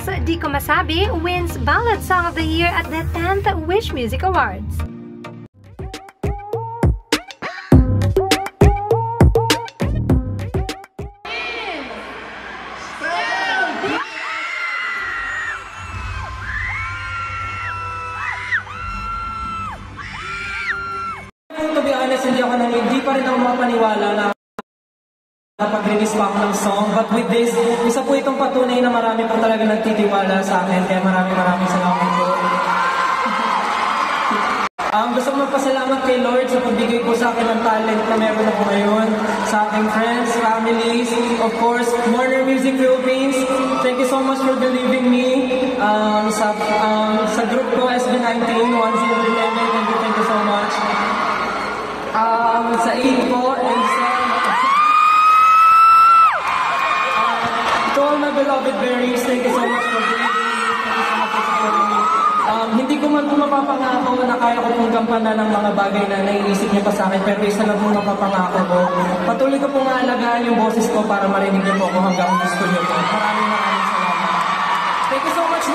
Di Ko Masabi wins Ballad Song of the Year at the 10th Wish Music Awards. To be honest, hindi pa rin ako mapaniwala na kapag-release pa ako ng song. But with this, isa po itong patunay na marami po talaga nagtitiwala sa akin. Kaya maraming salamat po. Gusto ko magpasalamat kay Lord sa pagbigay po sa akin ng talent na meron ako ngayon. Sa aking friends, families, of course, Warner Music Philippines. Thank you so much for believing me. Sa group ko, SB19, 1Z Entertainment, thank you so much. Sa Info and to all my beloved berries, thank you so much for believing me. Thank you so much for supporting me. Hindi ko man po mapapangako na kaya ko pong gampanan ng mga bagay na naiisip niyo pa sa akin, pero isa lang po mapapangako ko. Patuloy ko pong aalagaan yung boses ko para marinig niyo po ako hanggang gusto niyo po. Maraming salamat. Thank you so much,